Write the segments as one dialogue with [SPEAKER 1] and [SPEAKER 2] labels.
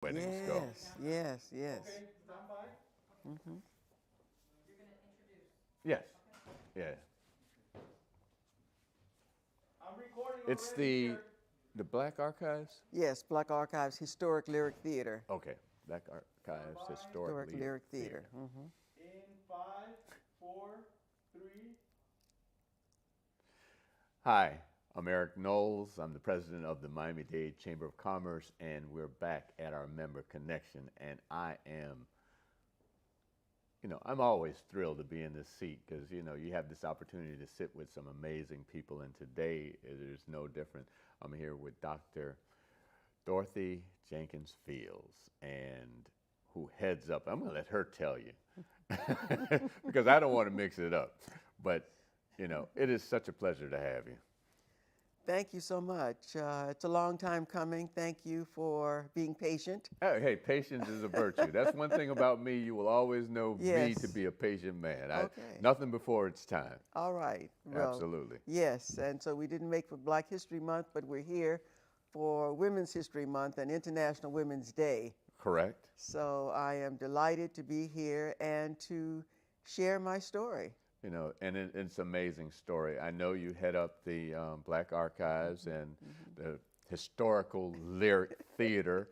[SPEAKER 1] Weddings go.
[SPEAKER 2] Yes.
[SPEAKER 3] Okay, stand by.
[SPEAKER 2] Hmm.
[SPEAKER 3] You're going to introduce.
[SPEAKER 1] Yes.
[SPEAKER 3] Okay.
[SPEAKER 1] Yeah.
[SPEAKER 3] I'm recording
[SPEAKER 1] It's
[SPEAKER 3] already here.
[SPEAKER 1] the Black Archives.
[SPEAKER 2] Yes, Black Archives Historic Lyric Theater.
[SPEAKER 1] Okay. Black Archives Historic
[SPEAKER 2] Historic Lyric Theater.
[SPEAKER 1] Theater.
[SPEAKER 2] Hmm.
[SPEAKER 3] In 5, 4, 3.
[SPEAKER 1] Hi, I'm Eric Knowles. I'm the president of the Miami Dade Chamber of Commerce, and we're back at our member connection. And I am, I'm always thrilled to be in this seat because, you have this opportunity to sit with some amazing people. And today it is no different. I'm here with Dr. Dorothy Jenkins Fields, and who heads up, I'm going to let her tell you because I don't want to mix it up. But, it is such a pleasure to have you.
[SPEAKER 2] Thank you so much. It's a long time coming. Thank you for being patient.
[SPEAKER 1] Hey, patience is a virtue. That's one thing about me. You will always know me
[SPEAKER 2] Yes.
[SPEAKER 1] to be a patient man.
[SPEAKER 2] Okay.
[SPEAKER 1] Nothing before it's time.
[SPEAKER 2] All right. Well,
[SPEAKER 1] Absolutely.
[SPEAKER 2] yes, and so we didn't make for Black History Month, but we're here for Women's History Month and International Women's Day.
[SPEAKER 1] Correct.
[SPEAKER 2] So I am delighted to be here and to share my story.
[SPEAKER 1] And it's an amazing story. I know you head up the Black Archives and the Historical Lyric Theater.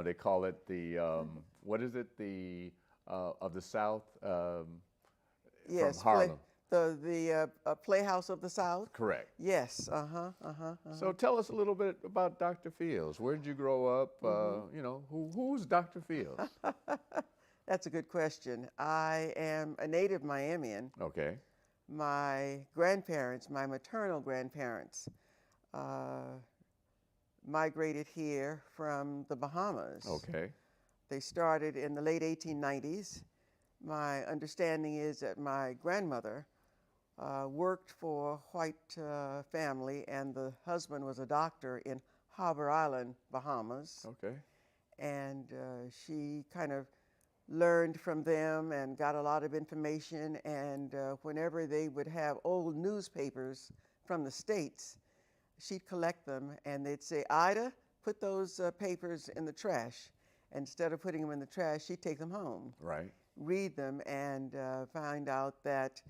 [SPEAKER 1] They call it the, what is it, the, of the South
[SPEAKER 2] Yes,
[SPEAKER 1] from Harlem.
[SPEAKER 2] the Playhouse of the South.
[SPEAKER 1] Correct.
[SPEAKER 2] Yes.
[SPEAKER 1] So tell us a little bit about Dr. Fields. Where did you grow up? Who's Dr. Fields?
[SPEAKER 2] That's a good question. I am a native Miamian.
[SPEAKER 1] Okay.
[SPEAKER 2] My grandparents, my maternal grandparents, migrated here from the Bahamas.
[SPEAKER 1] Okay.
[SPEAKER 2] They started in the late 1890s. My understanding is that my grandmother worked for a white family, and the husband was a doctor in Harbor Island, Bahamas.
[SPEAKER 1] Okay.
[SPEAKER 2] And she kind of learned from them and got a lot of information. And whenever they would have old newspapers from the States, she'd collect them and they'd say, Ida, put those papers in the trash. And instead of putting them in the trash, she'd take them home,
[SPEAKER 1] Right.
[SPEAKER 2] read them, and find out that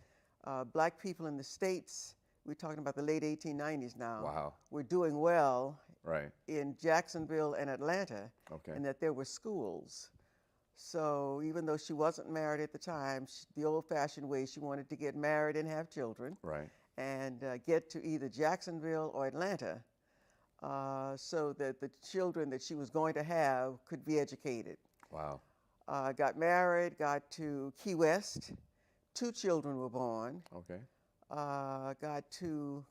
[SPEAKER 2] Black people in the States, we're talking about the late 1890s now,
[SPEAKER 1] Wow.
[SPEAKER 2] were doing well
[SPEAKER 1] Right.
[SPEAKER 2] in Jacksonville and Atlanta,
[SPEAKER 1] Okay.
[SPEAKER 2] and that there were schools. So even though she wasn't married at the time, the old-fashioned way, she wanted to get married and have children,
[SPEAKER 1] Right.
[SPEAKER 2] and get to either Jacksonville or Atlanta, so that the children that she was going to have could be educated.
[SPEAKER 1] Wow.
[SPEAKER 2] Got married, got to Key West, 2 children were born.
[SPEAKER 1] Okay.
[SPEAKER 2] Got to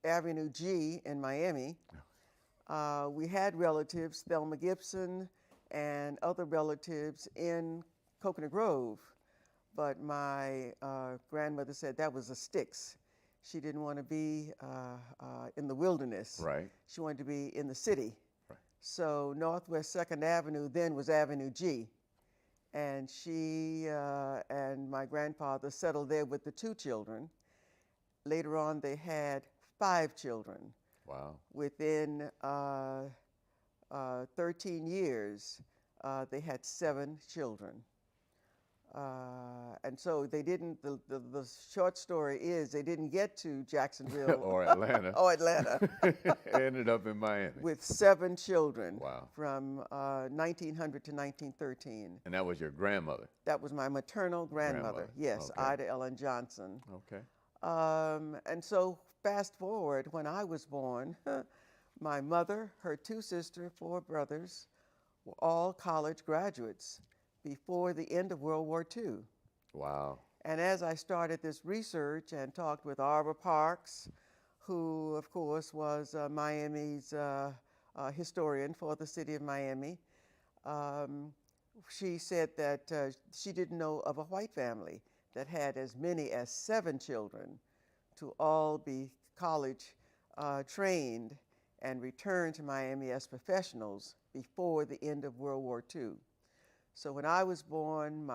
[SPEAKER 2] Avenue G in Miami. We had relatives, Thelma Gibson, and other relatives in Coconut Grove, but my grandmother said that was the sticks. She didn't want to be in the wilderness.
[SPEAKER 1] Right.
[SPEAKER 2] She wanted to be in the city.
[SPEAKER 1] Right.
[SPEAKER 2] So Northwest 2nd Avenue then was Avenue G. And she and my grandfather settled there with the 2 children. Later on, they had 5 children.
[SPEAKER 1] Wow.
[SPEAKER 2] Within 13 years, they had 7 children. And so they didn't, the short story is they didn't get to Jacksonville
[SPEAKER 1] Or Atlanta.
[SPEAKER 2] or Atlanta
[SPEAKER 1] Ended up in Miami.
[SPEAKER 2] with 7 children.
[SPEAKER 1] Wow.
[SPEAKER 2] From 1900 to 1913.
[SPEAKER 1] And that was your grandmother.
[SPEAKER 2] That was my maternal grandmother. Yes,
[SPEAKER 1] Okay.
[SPEAKER 2] Ida Ellen Johnson.
[SPEAKER 1] Okay.
[SPEAKER 2] And so fast forward, when I was born, my mother, her 2 sisters, 4 brothers were all college graduates before the end of World War II.
[SPEAKER 1] Wow.
[SPEAKER 2] And as I started this research and talked with Arbor Parks, who of course was Miami's historian for the city of Miami, she said that she didn't know of a white family that had as many as 7 children to all be college trained and return to Miami as professionals before the end of World War II. So when I was born,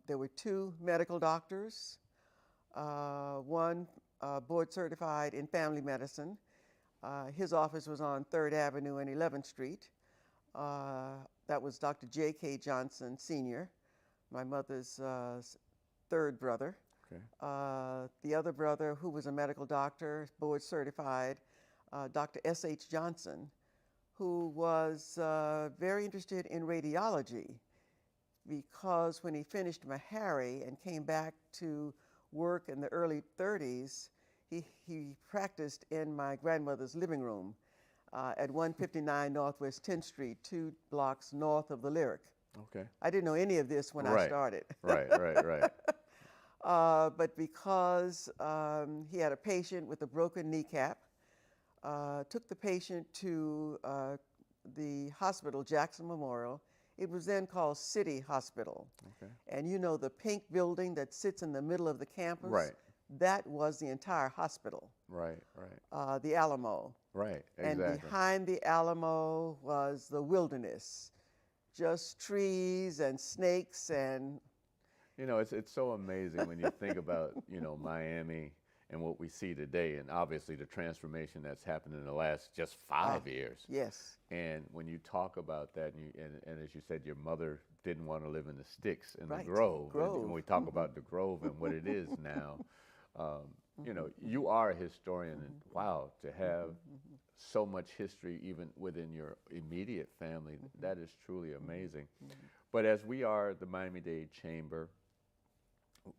[SPEAKER 2] there were 2 medical doctors, one board certified in family medicine. His office was on 3rd Avenue and 11th Street. That was Dr. J.K. Johnson Sr., my mother's third brother.
[SPEAKER 1] Okay.
[SPEAKER 2] The other brother, who was a medical doctor, board certified, Dr. S.H. Johnson, who was very interested in radiology, because when he finished Meharry and came back to work in the early 30s, he practiced in my grandmother's living room at 159 Northwest 10th Street, 2 blocks north of the Lyric.
[SPEAKER 1] Okay.
[SPEAKER 2] I didn't know any of this when I started.
[SPEAKER 1] Right.
[SPEAKER 2] But because he had a patient with a broken kneecap, took the patient to the hospital, Jackson Memorial. It was then called City Hospital.
[SPEAKER 1] Okay.
[SPEAKER 2] And you know the pink building that sits in the middle of the campus?
[SPEAKER 1] Right.
[SPEAKER 2] That was the entire hospital.
[SPEAKER 1] Right.
[SPEAKER 2] The Alamo.
[SPEAKER 1] Right, exactly.
[SPEAKER 2] And behind the Alamo was the wilderness, just trees and snakes and...
[SPEAKER 1] You know, it's so amazing when you think about, you know, Miami and what we see today, and obviously the transformation that's happened in the last just 5 years.
[SPEAKER 2] Yes.
[SPEAKER 1] And when you talk about that, and as you said, your mother didn't want to live in the sticks in
[SPEAKER 2] Right.
[SPEAKER 1] the Grove.
[SPEAKER 2] Grove.
[SPEAKER 1] And when we talk about the Grove and what it is now, you know, you are a historian, and wow, to have so much history even within your immediate family, that is truly amazing. But as we are the Miami-Dade Chamber,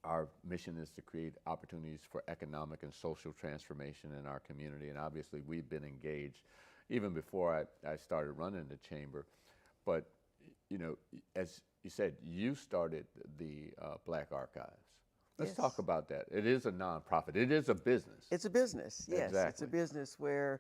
[SPEAKER 1] our mission is to create opportunities for economic and social transformation in our community, and obviously we've been engaged even before I started running the chamber. But, you know, as you said, you started the Black Archives. Let's
[SPEAKER 2] Yes.
[SPEAKER 1] talk about that. It is a nonprofit. It is a business.
[SPEAKER 2] It's a business, yes.
[SPEAKER 1] Exactly.
[SPEAKER 2] It's a business where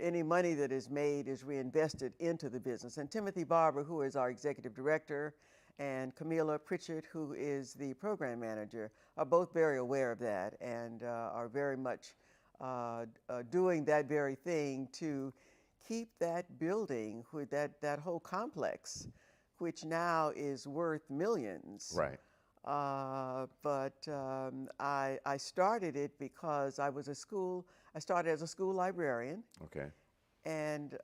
[SPEAKER 2] any money that is made is reinvested into the business. And Timothy Barber, who is our executive director, and Camila Pritchard, who is the program manager, are both very aware of that and are very much doing that very thing to keep that building, that whole complex, which now is worth millions.
[SPEAKER 1] Right.
[SPEAKER 2] But I started it because I started as a school librarian.
[SPEAKER 1] Okay.
[SPEAKER 2] And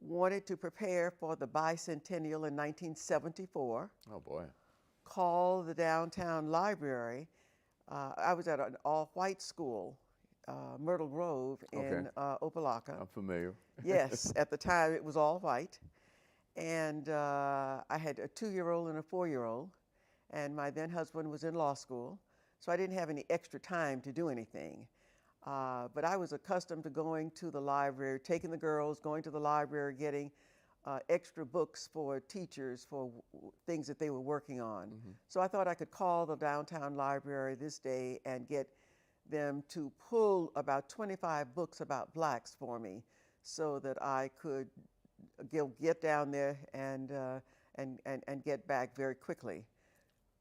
[SPEAKER 2] wanted to prepare for the bicentennial in 1974.
[SPEAKER 1] Oh boy.
[SPEAKER 2] Called the downtown library. I was at an all-white school, Myrtle Grove in Opelika.
[SPEAKER 1] I'm familiar.
[SPEAKER 2] Yes, at the time it was all white. And I had a 2-year-old and a 4-year-old, and my then husband was in law school, so I didn't have any extra time to do anything. But I was accustomed to going to the library, taking the girls, going to the library, getting extra books for teachers for things that they were working on. So I thought I could call the downtown library this day and get them to pull about 25 books about blacks for me so that I could get down there and get back very quickly.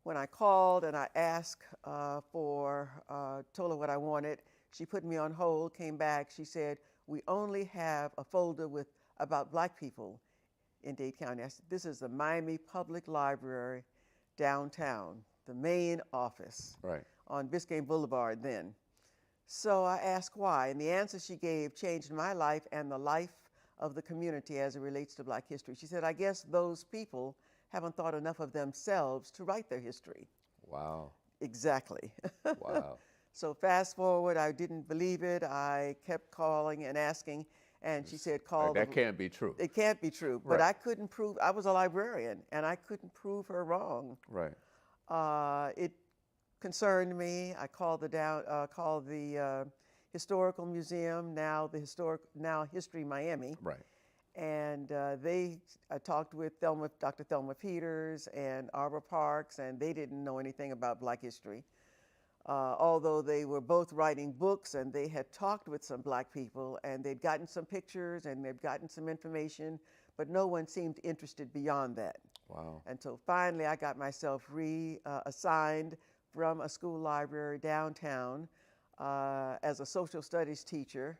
[SPEAKER 2] When I called and I asked told her what I wanted, she put me on hold, came back. She said, "We only have a folder about black people in Dade County." I said, "This is the Miami Public Library downtown, the main office on Biscayne Boulevard then." So I asked why, and the answer she gave changed my life and the life of the community as it relates to black history. She said, "I guess those people haven't thought enough of themselves to write their history."
[SPEAKER 1] Wow.
[SPEAKER 2] Exactly.
[SPEAKER 1] Wow.
[SPEAKER 2] So fast forward, I didn't believe it. I kept calling and asking, and she said, "Call."
[SPEAKER 1] That can't be true.
[SPEAKER 2] It can't be true. But I couldn't prove. I was a librarian, and I couldn't prove her wrong.
[SPEAKER 1] Right.
[SPEAKER 2] It concerned me. I called the Historical Museum, now History Miami.
[SPEAKER 1] Right.
[SPEAKER 2] And I talked with Dr. Thelma Peters and Arbor Parks, and they didn't know anything about black history. Although they were both writing books and they had talked with some black people and they'd gotten some pictures and they'd gotten some information, but no one seemed interested beyond that.
[SPEAKER 1] Wow.
[SPEAKER 2] Until finally I got myself reassigned from a school library downtown as a social studies teacher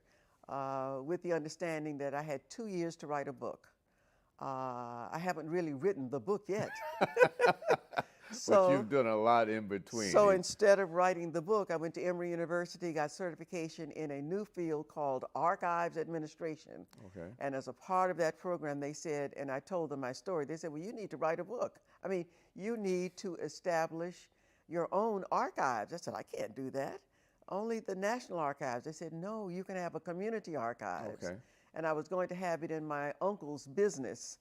[SPEAKER 2] with the understanding that I had 2 years to write a book. I haven't really written the book yet.
[SPEAKER 1] But you've done a lot in between.
[SPEAKER 2] So instead of writing the book, I went to Emory University, got certification in a new field called Archives Administration.
[SPEAKER 1] Okay.
[SPEAKER 2] And as a part of that program, they said, and I told them my story, they said, well, you need to write a book. I mean, you need to establish your own archives. I said, I can't do that. Only the National Archives. They said, no, you can have a community archives.
[SPEAKER 1] Okay.
[SPEAKER 2] And I was going to have it in my uncle's business,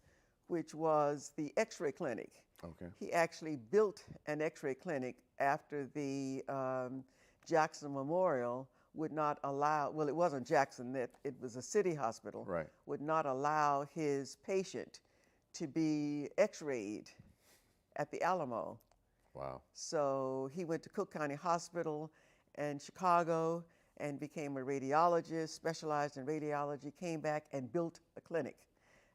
[SPEAKER 2] which was the X-ray clinic.
[SPEAKER 1] Okay.
[SPEAKER 2] He actually built an X-ray clinic after the Jackson Memorial would not allow, well, it wasn't Jackson, it was a city hospital,
[SPEAKER 1] Right.
[SPEAKER 2] would not allow his patient to be X-rayed at the Alamo.
[SPEAKER 1] Wow.
[SPEAKER 2] So he went to Cook County Hospital in Chicago and became a radiologist, specialized in radiology, came back and built a clinic.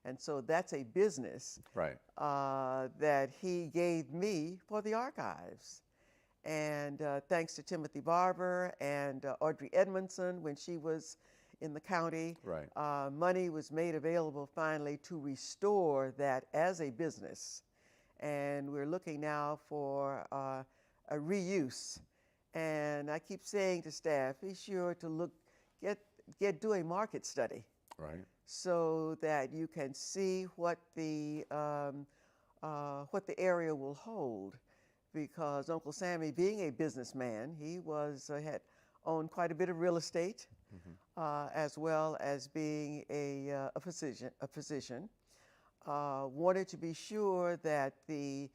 [SPEAKER 2] And so that's a business
[SPEAKER 1] Right.
[SPEAKER 2] that he gave me for the archives. And thanks to Timothy Barber and Audrey Edmondson, when she was in the county,
[SPEAKER 1] Right.
[SPEAKER 2] money was made available finally to restore that as a business. And we're looking now for a reuse. And I keep saying to staff, be sure to do a market study.
[SPEAKER 1] Right.
[SPEAKER 2] So that you can see what the area will hold, because Uncle Sammy, being a businessman, he had owned quite a bit of real estate, as well as being a physician. Wanted to be sure that the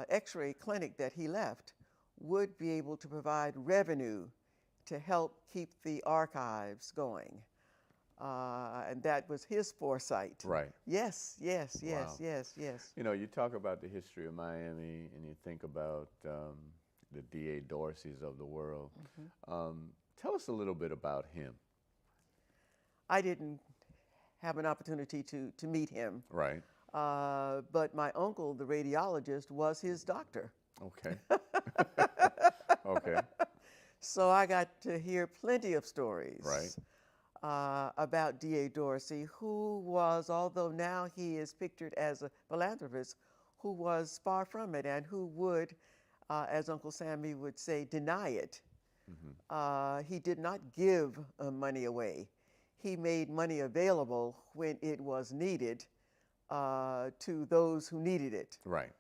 [SPEAKER 2] X-ray clinic that he left would be able to provide revenue to help keep the archives going. And that was his foresight.
[SPEAKER 1] Right.
[SPEAKER 2] Yes.
[SPEAKER 1] Wow.
[SPEAKER 2] Yes.
[SPEAKER 1] You know, you talk about the history of Miami, and you think about the D.A. Dorseys of the world. Tell us a little bit about him.
[SPEAKER 2] I didn't have an opportunity to meet him.
[SPEAKER 1] Right.
[SPEAKER 2] But my uncle, the radiologist, was his doctor.
[SPEAKER 1] Okay. Okay.
[SPEAKER 2] So I got to hear plenty of stories.
[SPEAKER 1] Right.
[SPEAKER 2] About D.A. Dorsey, who was, although now he is pictured as a philanthropist, who was far from it, and who would, as Uncle Sammy would say, deny it. He did not give money away. He made money available when it was needed to those who needed it.
[SPEAKER 1] Right.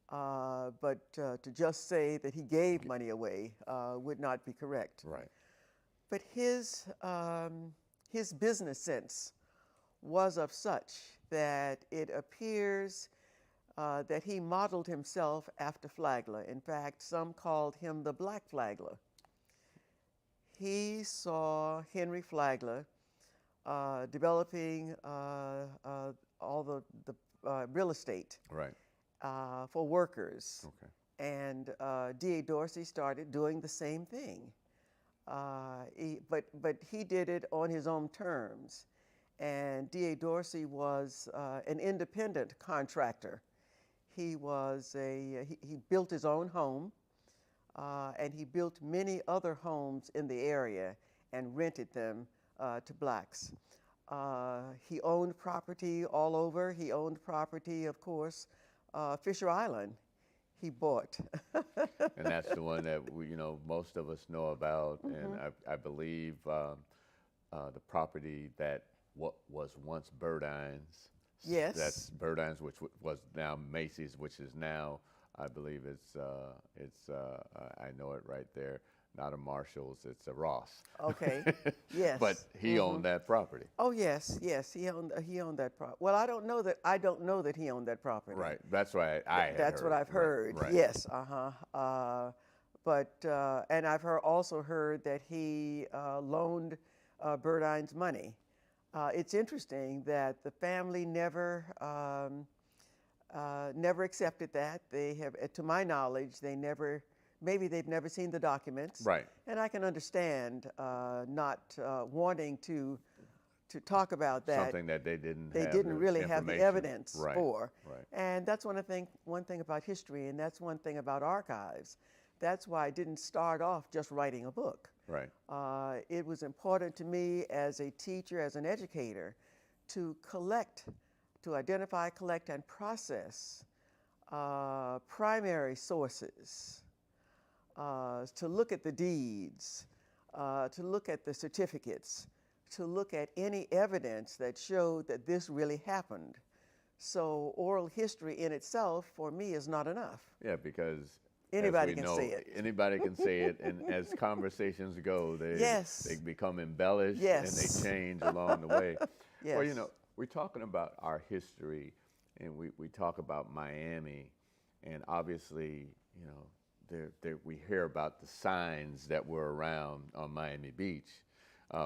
[SPEAKER 2] But to just say that he gave money away would not be correct.
[SPEAKER 1] Right.
[SPEAKER 2] But his business sense was of such that it appears that he modeled himself after Flagler. In fact, some called him the Black Flagler. He saw Henry Flagler developing all the real estate
[SPEAKER 1] Right.
[SPEAKER 2] for workers.
[SPEAKER 1] Okay.
[SPEAKER 2] And D.A. Dorsey started doing the same thing. But he did it on his own terms. And D.A. Dorsey was an independent contractor. He built his own home, and he built many other homes in the area and rented them to blacks. He owned property all over. He owned property, of course, Fisher Island. He bought.
[SPEAKER 1] And that's the one that most of us know about. And I believe the property that was once Burdine's.
[SPEAKER 2] Yes.
[SPEAKER 1] That's Burdine's, which was now Macy's, which is now, I believe I know it right there. Not a Marshall's, it's a Ross.
[SPEAKER 2] Okay. Yes.
[SPEAKER 1] But he owned that property.
[SPEAKER 2] Oh yes. He owned that property. Well, I don't know that he owned that property.
[SPEAKER 1] Right. That's why
[SPEAKER 2] That's what I've heard.
[SPEAKER 1] Right.
[SPEAKER 2] Yes. But and I've also heard that he loaned Burdine's money. It's interesting that the family never accepted that. They have, to my knowledge, maybe they've never seen the documents.
[SPEAKER 1] Right.
[SPEAKER 2] And I can understand not wanting to talk about that.
[SPEAKER 1] Something that they didn't
[SPEAKER 2] really have the evidence
[SPEAKER 1] Right.
[SPEAKER 2] for.
[SPEAKER 1] Right.
[SPEAKER 2] And that's one thing about history, and that's one thing about archives. That's why I didn't start off just writing a book.
[SPEAKER 1] Right.
[SPEAKER 2] It was important to me as a teacher, as an educator, to identify, collect, and process primary sources, to look at the deeds, to look at the certificates, to look at any evidence that showed that this really happened. So oral history in itself, for me, is not enough.
[SPEAKER 1] Yeah, because
[SPEAKER 2] Anybody
[SPEAKER 1] as we
[SPEAKER 2] can
[SPEAKER 1] know,
[SPEAKER 2] say it.
[SPEAKER 1] Anybody can say it, and as conversations go,
[SPEAKER 2] Yes.
[SPEAKER 1] they become embellished
[SPEAKER 2] Yes.
[SPEAKER 1] and they change along the way.
[SPEAKER 2] Yes.
[SPEAKER 1] Well, you know, we're talking about our history, and we talk about Miami, and obviously, you know, we hear about the signs that were around on Miami Beach.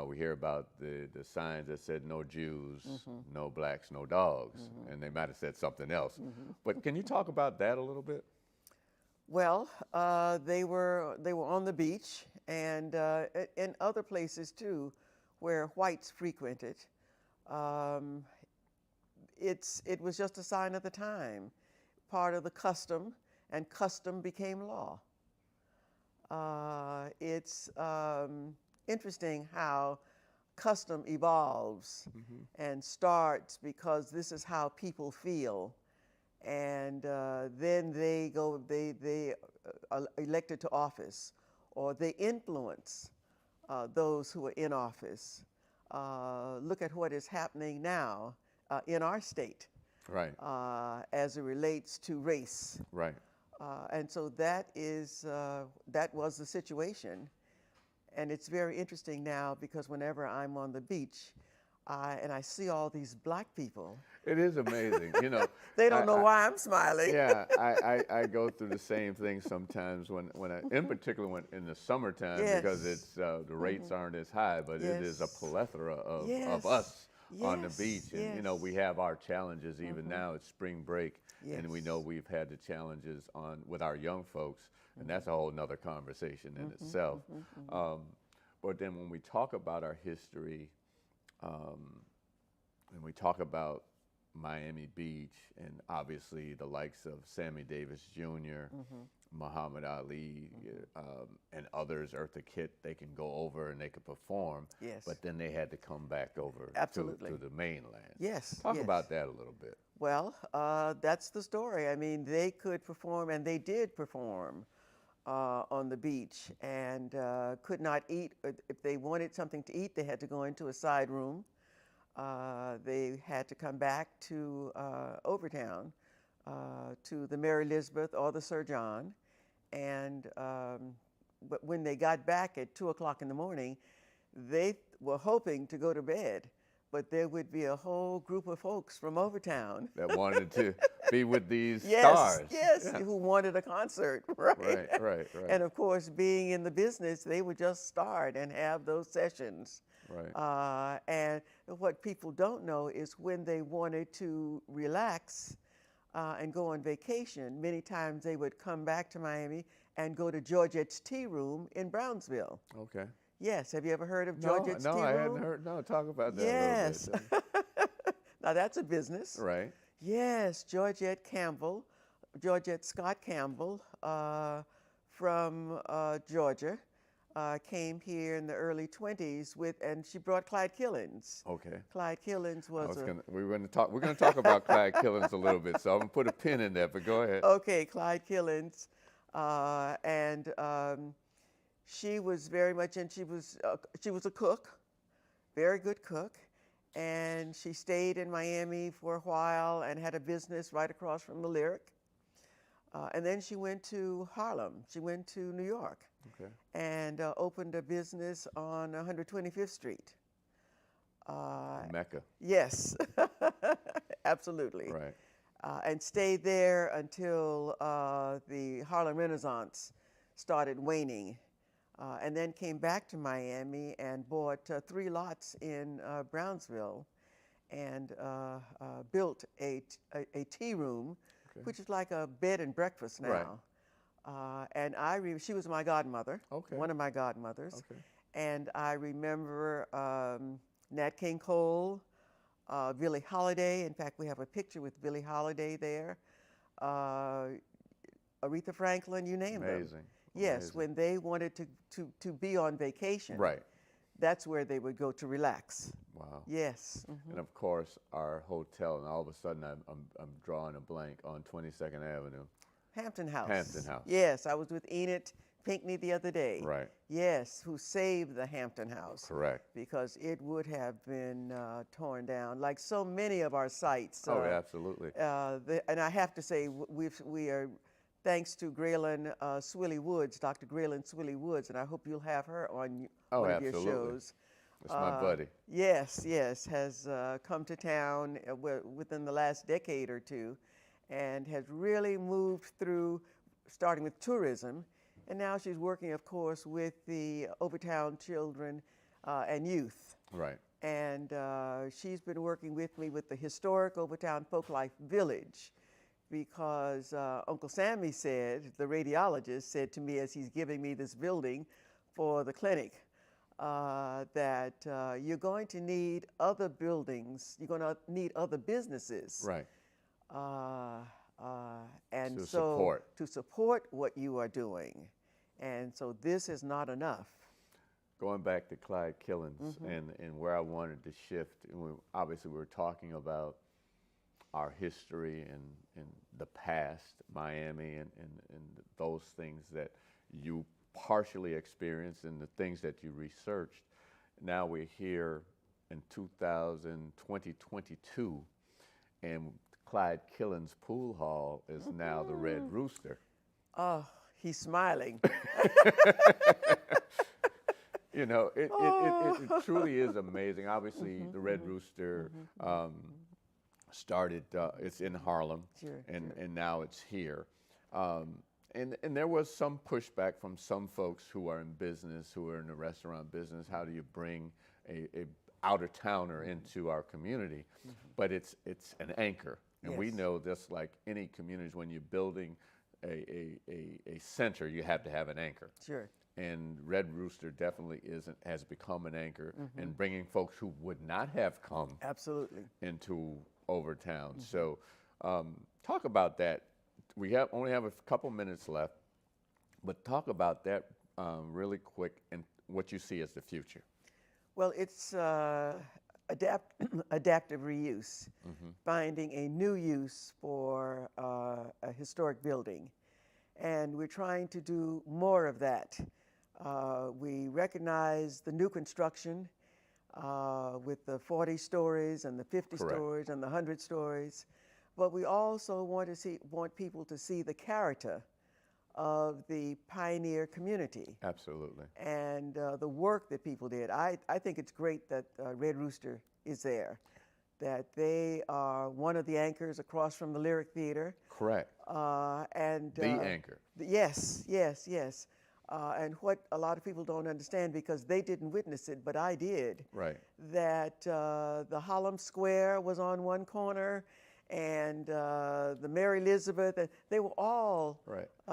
[SPEAKER 1] We hear about the signs that said no Jews, no blacks, no dogs, and they might have said something else. But can you talk about that a little bit?
[SPEAKER 2] Well, they were on the beach and in other places too, where whites frequented. It was just a sign of the time, part of the custom, and custom became law. It's interesting how custom evolves and starts because this is how people feel. And then they are elected to office, or they influence those who are in office. Look at what is happening now in our state,
[SPEAKER 1] Right.
[SPEAKER 2] as it relates to race.
[SPEAKER 1] Right.
[SPEAKER 2] And so that was the situation. And it's very interesting now because whenever I'm on the beach, and I see all these black people.
[SPEAKER 1] It is amazing, you know.
[SPEAKER 2] They don't know why I'm smiling.
[SPEAKER 1] Yeah, I go through the same thing sometimes when in particular when in the summertime, because it's the rates aren't as high, but it is a plethora of us on the beach, and you know, we have our challenges even now. It's spring break, and we know we've had the challenges with our young folks, and that's a whole nother conversation in itself. But then when we talk about our history, and we talk about Miami Beach, and obviously the likes of Sammy Davis Jr., Muhammad Ali, and others, Eartha Kitt, they can go over and they can perform.
[SPEAKER 2] Yes.
[SPEAKER 1] But then they had to come back over to the mainland.
[SPEAKER 2] Yes.
[SPEAKER 1] Talk about that a little bit.
[SPEAKER 2] Well, that's the story. I mean, they could perform, and they did perform on the beach, and could not eat. If they wanted something to eat, they had to go into a side room. They had to come back to Overtown, to the Mary Elizabeth or the Sir John. And but when they got back at 2 o'clock in the morning, they were hoping to go to bed, but there would be a whole group of folks from Overtown
[SPEAKER 1] that wanted to be with these stars.
[SPEAKER 2] Yes, who wanted a concert, right?
[SPEAKER 1] Right.
[SPEAKER 2] And of course, being in the business, they would just start and have those sessions.
[SPEAKER 1] Right.
[SPEAKER 2] And what people don't know is when they wanted to relax and go on vacation, many times they would come back to Miami and go to Georgette's Tea Room in Brownsville.
[SPEAKER 1] Okay.
[SPEAKER 2] Yes, have you ever heard of Georgette's Tea Room?
[SPEAKER 1] No, I hadn't heard. No, talk about that
[SPEAKER 2] Yes.
[SPEAKER 1] a little bit.
[SPEAKER 2] Now that's a business.
[SPEAKER 1] Right.
[SPEAKER 2] Yes, Georgette Scott Campbell from Georgia. Came here in the early 20s and she brought Clyde Killens.
[SPEAKER 1] Okay.
[SPEAKER 2] Clyde Killens was
[SPEAKER 1] we're going to talk about Clyde Killens a little bit, so I'm going to put a pin in there, but go ahead.
[SPEAKER 2] Okay, Clyde Killens, and she was very much, and she was a cook, very good cook, and she stayed in Miami for a while and had a business right across from the Lyric, and then she went to Harlem. She went to New York.
[SPEAKER 1] Okay.
[SPEAKER 2] And opened a business on 125th Street.
[SPEAKER 1] Mecca.
[SPEAKER 2] Yes, absolutely.
[SPEAKER 1] Right.
[SPEAKER 2] And stayed there until the Harlem Renaissance started waning. And then came back to Miami and bought 3 lots in Brownsville and built a tea room, which is like a bed and breakfast now.
[SPEAKER 1] Right.
[SPEAKER 2] And she was my godmother, one of my godmothers.
[SPEAKER 1] Okay.
[SPEAKER 2] And I remember Nat King Cole, Billie Holiday. In fact, we have a picture with Billie Holiday there. Aretha Franklin, you name them.
[SPEAKER 1] Amazing.
[SPEAKER 2] Yes, when they wanted to be on vacation.
[SPEAKER 1] Right.
[SPEAKER 2] that's where they would go to relax.
[SPEAKER 1] Wow.
[SPEAKER 2] Yes.
[SPEAKER 1] And of course, our hotel, and all of a sudden I'm drawing a blank on 22nd Avenue.
[SPEAKER 2] Hampton House.
[SPEAKER 1] Hampton House.
[SPEAKER 2] Yes, I was with Enid Pinckney the other day.
[SPEAKER 1] Right.
[SPEAKER 2] Yes, who saved the Hampton House.
[SPEAKER 1] Correct.
[SPEAKER 2] Because it would have been torn down, like so many of our sites.
[SPEAKER 1] Oh, absolutely.
[SPEAKER 2] And I have to say, we are, thanks to Graylin Swilly Woods, Dr. Graylin Swilly Woods, and I hope you'll have her on one of your shows.
[SPEAKER 1] That's my buddy.
[SPEAKER 2] Yes, has come to town within the last decade or two, and has really moved through, starting with tourism, and now she's working, of course, with the Overtown children and youth.
[SPEAKER 1] Right.
[SPEAKER 2] And she's been working with me with the historic Overtown Folklife Village, because Uncle Sammy said, the radiologist said to me as he's giving me this building for the clinic, that you're going to need other buildings, you're going to need other businesses.
[SPEAKER 1] Right.
[SPEAKER 2] And
[SPEAKER 1] to
[SPEAKER 2] so
[SPEAKER 1] support.
[SPEAKER 2] to support what you are doing. And so this is not enough.
[SPEAKER 1] Going back to Clyde Killens and where I wanted to shift, and obviously we were talking about our history and the past, Miami, and those things that you partially experienced and the things that you researched. Now we're here in 2022, and Clyde Killens Pool Hall is now the Red Rooster.
[SPEAKER 2] Oh, he's smiling.
[SPEAKER 1] You know, it truly is amazing. Obviously, the Red Rooster started, it's in Harlem, and now it's here. And there was some pushback from some folks who are in business, who are in the restaurant business. How do you bring a out-of-towner into our community? But it's an anchor. And we know this, like any communities, when you're building a center, you have to have an anchor.
[SPEAKER 2] Sure.
[SPEAKER 1] And Red Rooster definitely has become an anchor in bringing folks who would not have come
[SPEAKER 2] Absolutely.
[SPEAKER 1] into Overtown. So talk about that. We only have a couple minutes left, but talk about that really quick and what you see as the future.
[SPEAKER 2] Well, it's adaptive reuse, finding a new use for a historic building. And we're trying to do more of that. We recognize the new construction with the 40 stories and the 50 stories and the 100 stories, but we also want people to see the character of the pioneer community.
[SPEAKER 1] Absolutely.
[SPEAKER 2] And the work that people did. I think it's great that Red Rooster is there, that they are one of the anchors across from the Lyric Theater.
[SPEAKER 1] Correct.
[SPEAKER 2] And
[SPEAKER 1] the anchor.
[SPEAKER 2] Yes. And what a lot of people don't understand, because they didn't witness it, but I did.
[SPEAKER 1] Right.
[SPEAKER 2] That the Harlem Square was on one corner, and the Mary Elizabeth, they were all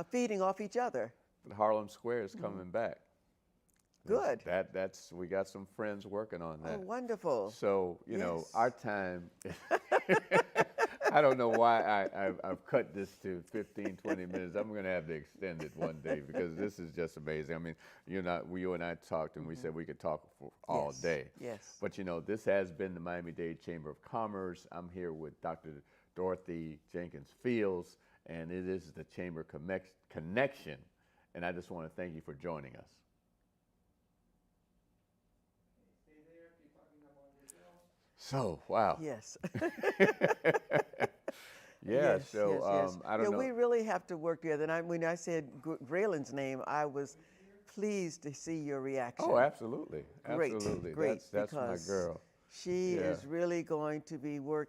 [SPEAKER 2] feeding off each other.
[SPEAKER 1] The Harlem Square is coming back.
[SPEAKER 2] Good.
[SPEAKER 1] We got some friends working on that.
[SPEAKER 2] Oh, wonderful.
[SPEAKER 1] So, you know, our time, I don't know why I've cut this to 15, 20 minutes. I'm going to have to extend it one day, because this is just amazing. I mean, you and I talked, and we said we could talk for all day.
[SPEAKER 2] Yes.
[SPEAKER 1] But, you know, this has been the Miami-Dade Chamber of Commerce. I'm here with Dr. Dorothy Jenkins Fields, and it is the Chamber Connection. And I just want to thank you for joining us. So, wow.
[SPEAKER 2] Yes.
[SPEAKER 1] I don't know.
[SPEAKER 2] We really have to work together. And when I said Graylin's name, I was pleased to see your reaction.
[SPEAKER 1] Oh, absolutely.
[SPEAKER 2] Great,
[SPEAKER 1] Absolutely.
[SPEAKER 2] great.
[SPEAKER 1] That's my girl.
[SPEAKER 2] She is really going to be working.